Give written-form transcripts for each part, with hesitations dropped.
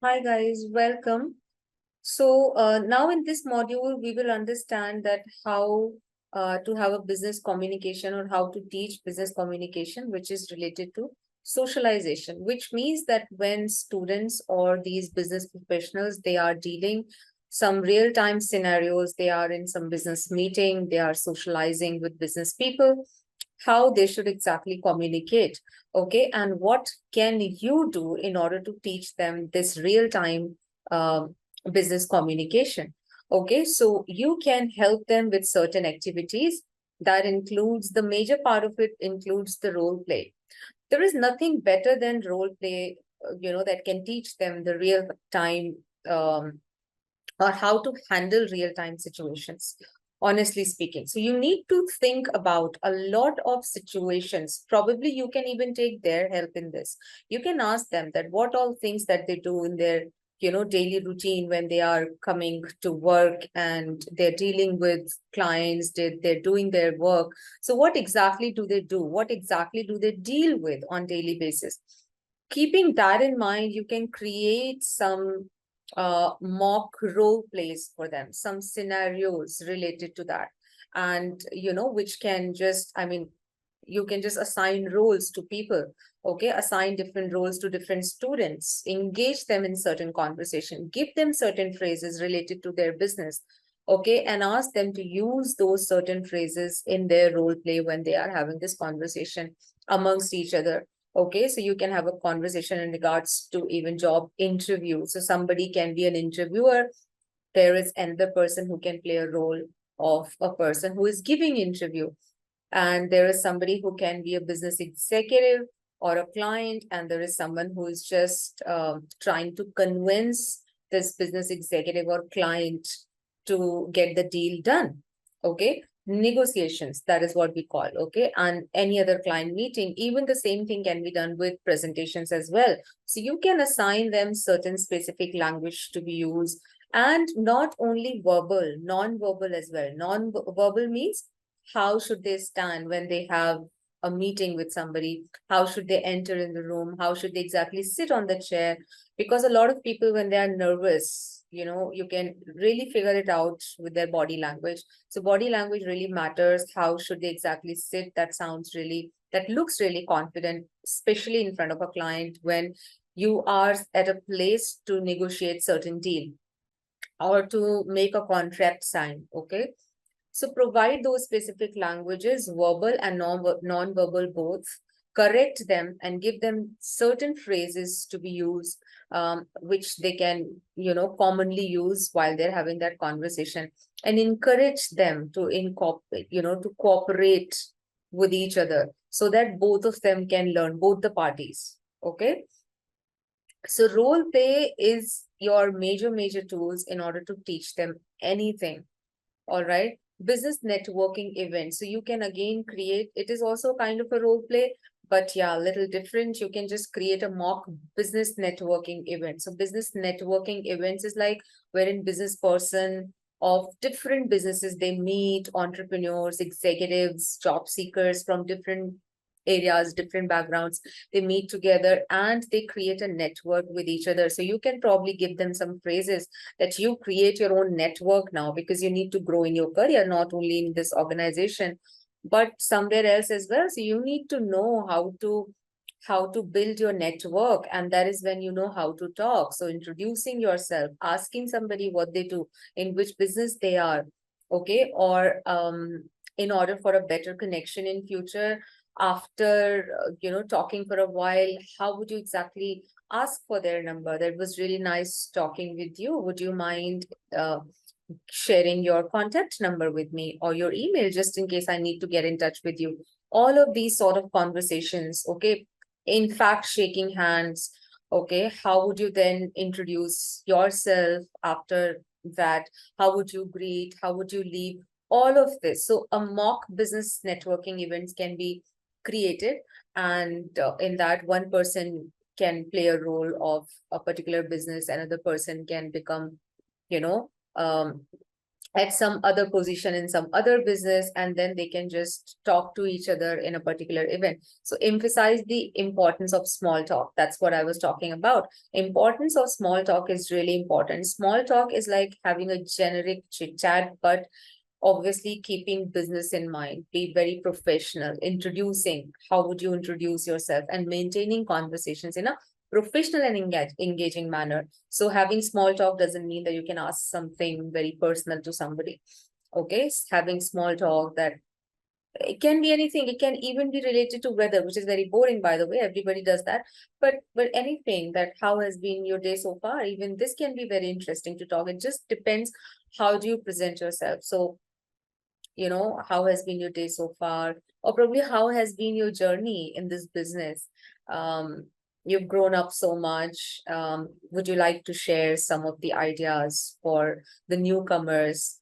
Hi guys, welcome. Now in this module, we will understand that how to have a business communication or how to teach business communication, which is related to socialization, which means that when students or these business professionals, they are dealing some real-time scenarios, they are in some business meeting, they are socializing with business people, how they should exactly communicate. Okay, and what can you do in order to teach them this real-time business communication? Okay, so you can help them with certain activities. That includes, the major part of it includes the role play. There is nothing better than role play, that can teach them the real time, or how to handle real time situations, honestly speaking. So you need to think about a lot of situations. Probably you can even take their help in this. You can ask them that what all things that they do in their daily routine when they are coming to work and they're dealing with clients, they're doing their work. So what exactly do they do? What exactly do they deal with on daily basis? Keeping that in mind, you can create some mock role plays for them, some scenarios related to that. And, which can just, I mean, you can just assign roles to people, okay? Assign different roles to different students, engage them in certain conversation, give them certain phrases related to their business, okay? And ask them to use those certain phrases in their role play when they are having this conversation amongst each other. Okay, so you can have a conversation in regards to even job interview. So somebody can be an interviewer. There is another person who can play a role of a person who is giving interview. And there is somebody who can be a business executive or a client. And there is someone who is just trying to convince this business executive or client to get the deal done. Okay, negotiations, that is what we call. Okay, and any other client meeting, even the same thing can be done with presentations as well. So you can assign them certain specific language to be used, and not only verbal, non-verbal as well. Non-verbal means how should they stand when they have a meeting with somebody? How should they enter in the room? How should they exactly sit on the chair? Because a lot of people, when they are nervous, you can really figure it out with their body language. So body language really matters. How should they exactly sit? That looks really confident, especially in front of a client when you are at a place to negotiate certain deal or to make a contract sign. Okay, so provide those specific languages, verbal and non-verbal both. Correct them and give them certain phrases to be used, which they can, commonly use while they're having that conversation, and encourage them to incorporate, to cooperate with each other so that both of them can learn, both the parties. Okay. So role play is your major tools in order to teach them anything. All right. Business networking event. So you can again create, it is also kind of a role play, but yeah, a little different. You can just create a mock business networking event. So business networking events is like wherein business person of different businesses, they meet entrepreneurs, executives, job seekers from different areas, different backgrounds. They meet together and they create a network with each other. So you can probably give them some phrases that you create your own network now, because you need to grow in your career, not only in this organization, but somewhere else as well. So you need to know how to build your network, and that is when you know how to talk. So introducing yourself, asking somebody what they do, in which business they are, okay, or in order for a better connection in future, after talking for a while, how would you exactly ask for their number? That was really nice talking with you. Would you mind uh, sharing your contact number with me, or your email, just in case I need to get in touch with you? All of these sort of conversations, okay? In fact, shaking hands, okay? How would you then introduce yourself after that? How would you greet? How would you leave? All of this. So a mock business networking events can be created, and in that, one person can play a role of a particular business, another person can become, you know um, at some other position in some other business, and then they can just talk to each other in a particular event. So emphasize the importance of small talk. That's what I was talking about. Importance of small talk is really important. Small talk is like having a generic chit chat, but obviously keeping business in mind. Be very professional, introducing how would you introduce yourself, and maintaining conversations in a professional and engaging manner. So having small talk doesn't mean that you can ask something very personal to somebody. Okay, having small talk, that it can be anything. It can even be related to weather, which is very boring, by the way. Everybody does that. But anything, that how has been your day so far, even this can be very interesting to talk. It just depends how do you present yourself. So how has been your day so far, or probably how has been your journey in this business. You've grown up so much. Would you like to share some of the ideas for the newcomers?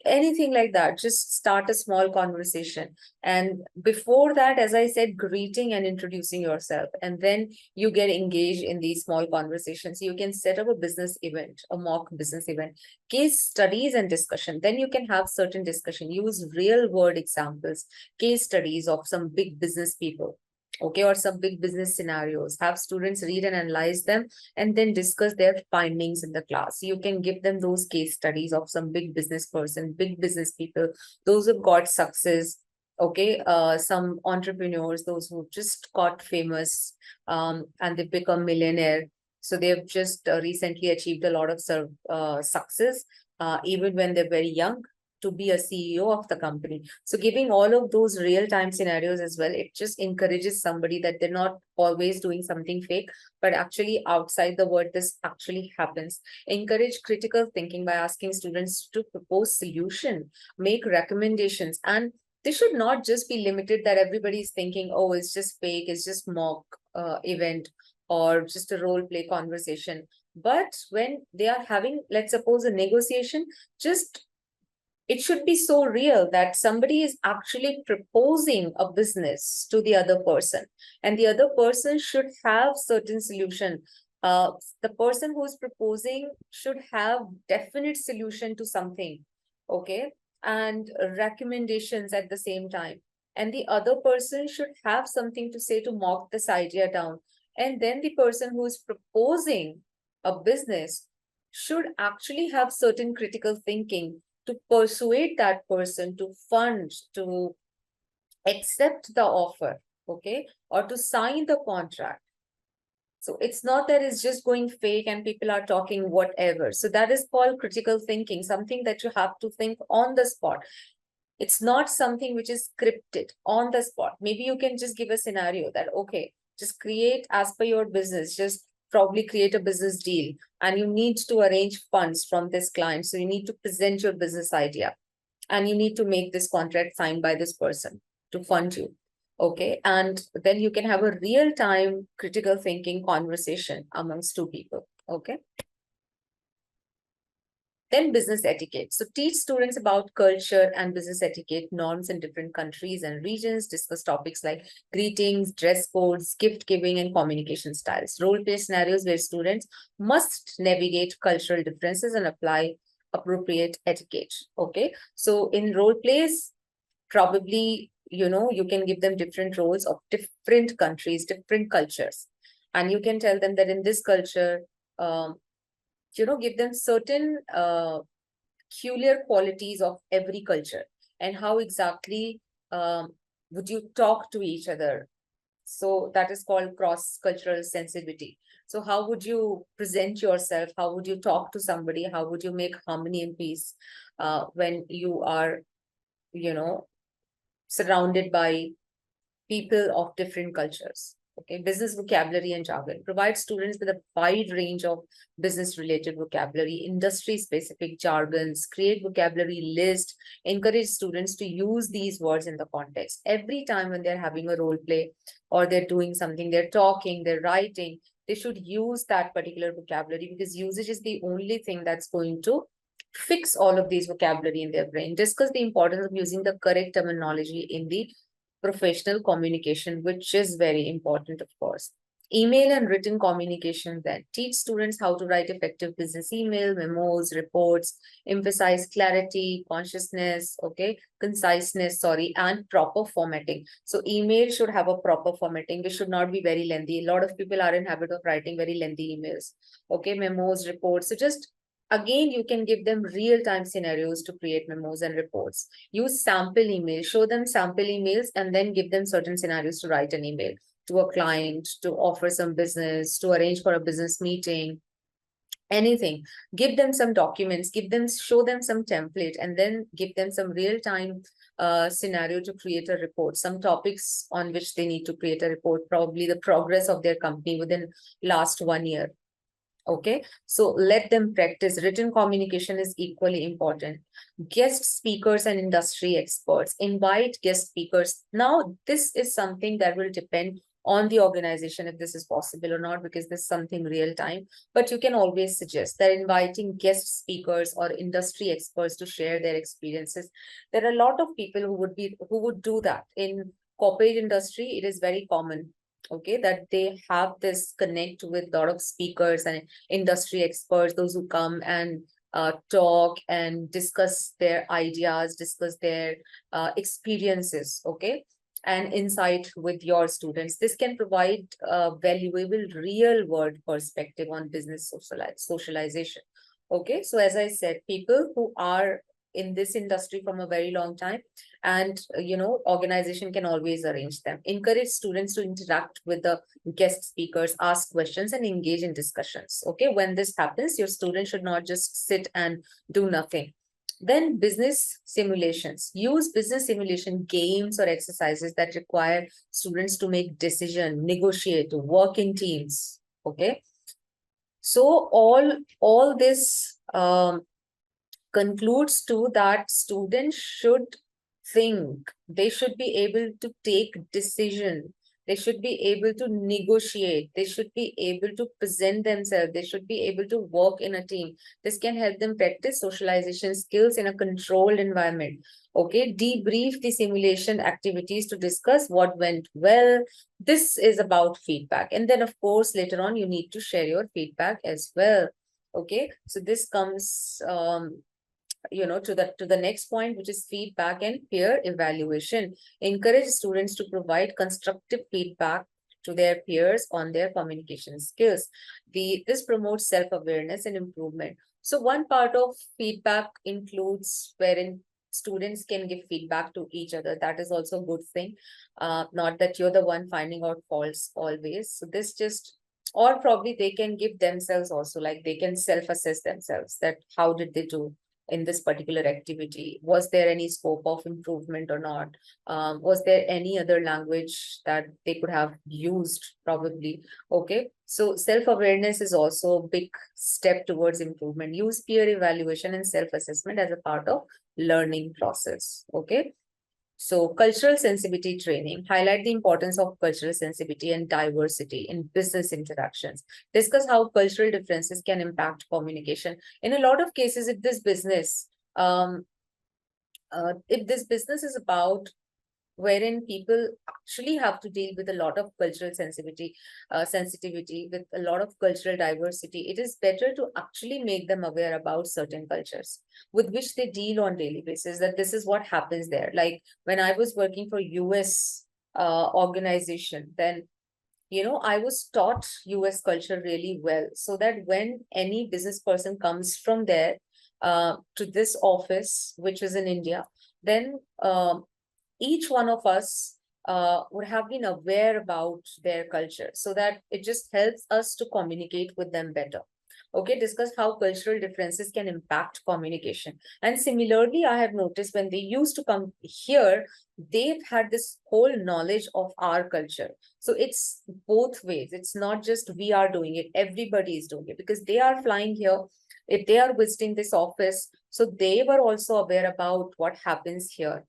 Anything like that, just start a small conversation. And before that, as I said, greeting and introducing yourself, and then you get engaged in these small conversations. You can set up a business event, a mock business event, case studies and discussion. Then you can have certain discussion, use real world examples, case studies of some big business people, okay, or some big business scenarios. Have students read and analyze them, and then discuss their findings in the class. You can give them those case studies of some big business person, big business people, those who've got success. Okay, some entrepreneurs, those who just got famous, and they become millionaire. So they've just recently achieved a lot of success, even when they're very young, to be a CEO of the company. So giving all of those real-time scenarios as well, it just encourages somebody that they're not always doing something fake, but actually outside the world, this actually happens. Encourage critical thinking by asking students to propose solution, make recommendations, and this should not just be limited that everybody's thinking, oh, it's just fake, it's just mock event, or just a role play conversation. But when they are having, let's suppose, a negotiation, just it should be so real that somebody is actually proposing a business to the other person, and the other person should have certain solution. The person who is proposing should have definite solution to something, okay, and recommendations at the same time. And the other person should have something to say to mock this idea down. And then the person who is proposing a business should actually have certain critical thinking to persuade that person to fund, to accept the offer, okay, or to sign the contract. So it's not that it's just going fake and people are talking whatever. So that is called critical thinking, something that you have to think on the spot. It's not something which is scripted on the spot. Maybe you can just give a scenario that, okay, just create as per your business, just probably create a business deal, and you need to arrange funds from this client. So you need to present your business idea, and you need to make this contract signed by this person to fund you. Okay. And then you can have a real time critical thinking conversation amongst two people. Okay. Then business etiquette. So teach students about culture and business etiquette norms in different countries and regions. Discuss topics like greetings, dress codes, gift giving, and communication styles. Role play scenarios where students must navigate cultural differences and apply appropriate etiquette. Okay. So in role plays, probably, you can give them different roles of different countries, different cultures. And you can tell them that in this culture, um, give them certain peculiar qualities of every culture, and how exactly would you talk to each other. So that is called cross-cultural sensitivity. So how would you present yourself? How would you talk to somebody? How would you make harmony and peace when you are, surrounded by people of different cultures? Okay, business vocabulary and jargon. Provide students with a wide range of business-related vocabulary, industry-specific jargons, create vocabulary list, encourage students to use these words in the context. Every time when they're having a role play or they're doing something, they're talking, they're writing, they should use that particular vocabulary, because usage is the only thing that's going to fix all of these vocabulary in their brain. Discuss the importance of using the correct terminology in the professional communication, which is very important, of course. Email and written communication then. Teach students how to write effective business email, memos, reports, emphasize clarity, consciousness, okay, conciseness, sorry, and proper formatting. So email should have a proper formatting. They should not be very lengthy. A lot of people are in habit of writing very lengthy emails. Okay, memos, reports. So just again, you can give them real-time scenarios to create memos and reports. Use sample emails, show them sample emails, and then give them certain scenarios to write an email to a client, to offer some business, to arrange for a business meeting, anything. Give them some documents, show them some template, and then give them some real-time scenario to create a report, some topics on which they need to create a report, probably the progress of their company within last 1 year. Okay, so let them practice. Written communication is equally important. Guest speakers and industry experts. Invite guest speakers. Now, this is something that will depend on the organization if this is possible or not, because this is something real time. But you can always suggest that inviting guest speakers or industry experts to share their experiences. There are a lot of people who would do that. In corporate industry, it is very common, okay, that they have this connect with a lot of speakers and industry experts, those who come and talk and discuss their ideas, discuss their experiences, okay, and insight with your students. This can provide a valuable real world perspective on business socialization. Okay, so as I said, people who are in this industry from a very long time, and organization can always arrange them. Encourage students to interact with the guest speakers, ask questions, and engage in discussions. Okay, when this happens, your student should not just sit and do nothing. Then business simulations. Use business simulation games or exercises that require students to make decision, negotiate, work in teams. Okay, so all this concludes to that students should think, they should be able to take decision, they should be able to negotiate, they should be able to present themselves, they should be able to work in a team. This can help them practice socialization skills in a controlled environment. Okay, debrief the simulation activities to discuss what went well. This is about feedback, and then of course later on you need to share your feedback as well. Okay, so this comes to the next point, which is feedback and peer evaluation. Encourage students to provide constructive feedback to their peers on their communication skills. This promotes self-awareness and improvement. So one part of feedback includes wherein students can give feedback to each other. That is also a good thing. Not that you're the one finding out faults always. So this just, or probably they can give themselves also, like they can self-assess themselves, that how did they do in this particular activity? Was there any scope of improvement or not? Was there any other language that they could have used? Probably. Okay, so self-awareness is also a big step towards improvement. Use peer evaluation and self-assessment as a part of learning process. Okay, so cultural sensitivity training. Highlight the importance of cultural sensitivity and diversity in business interactions. Discuss how cultural differences can impact communication. In a lot of cases, um, if this business is about wherein people actually have to deal with a lot of cultural sensitivity, with a lot of cultural diversity, it is better to actually make them aware about certain cultures with which they deal on daily basis, that this is what happens there. Like when I was working for US organization, then I was taught US culture really well, so that when any business person comes from there to this office, which is in India, then each one of us would have been aware about their culture, so that it just helps us to communicate with them better. Okay, discuss how cultural differences can impact communication. And similarly, I have noticed when they used to come here, they've had this whole knowledge of our culture. So it's both ways. It's not just we are doing it, everybody is doing it, because they are flying here. If they are visiting this office, so they were also aware about what happens here.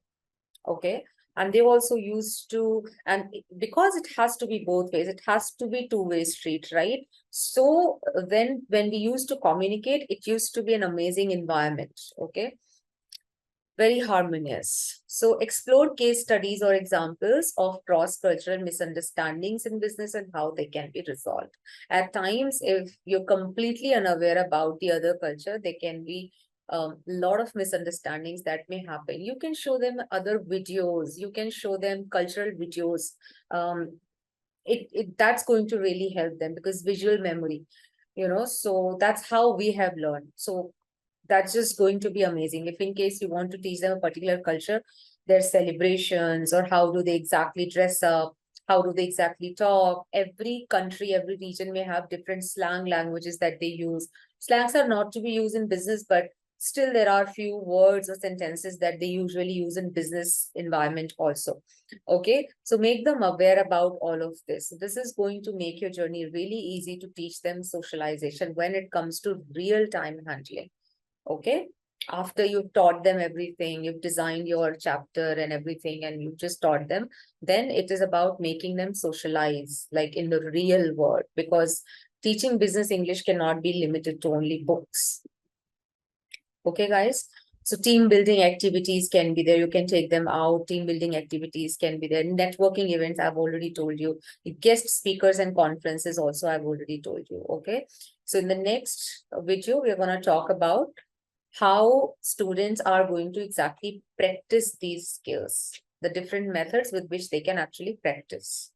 Okay, and they also used to, and because it has to be both ways, it has to be two-way street, right? So then when we used to communicate, it used to be an amazing environment. Okay, very harmonious. So explore case studies or examples of cross-cultural misunderstandings in business and how they can be resolved. At times, if you're completely unaware about the other culture, there can be a lot of misunderstandings that may happen. You can show them other videos, you can show them cultural videos. That's going to really help them because visual memory, so that's how we have learned. So that's just going to be amazing. If in case you want to teach them a particular culture, their celebrations or how do they exactly dress up, how do they exactly talk. Every country, every region may have different slang languages that they use. Slangs are not to be used in business, but still there are few words or sentences that they usually use in business environment also. Okay, so make them aware about all of this. This is going to make your journey really easy to teach them socialization when it comes to real time handling. Okay, after you've taught them everything, you've designed your chapter and everything, and you just taught them, then it is about making them socialize like in the real world, because teaching business English cannot be limited to only books. Okay, guys. So team building activities can be there. You can take them out. Team building activities can be there. Networking events, I've already told you. Guest speakers and conferences also, I've already told you. Okay. So in the next video, we're going to talk about how students are going to exactly practice these skills, the different methods with which they can actually practice.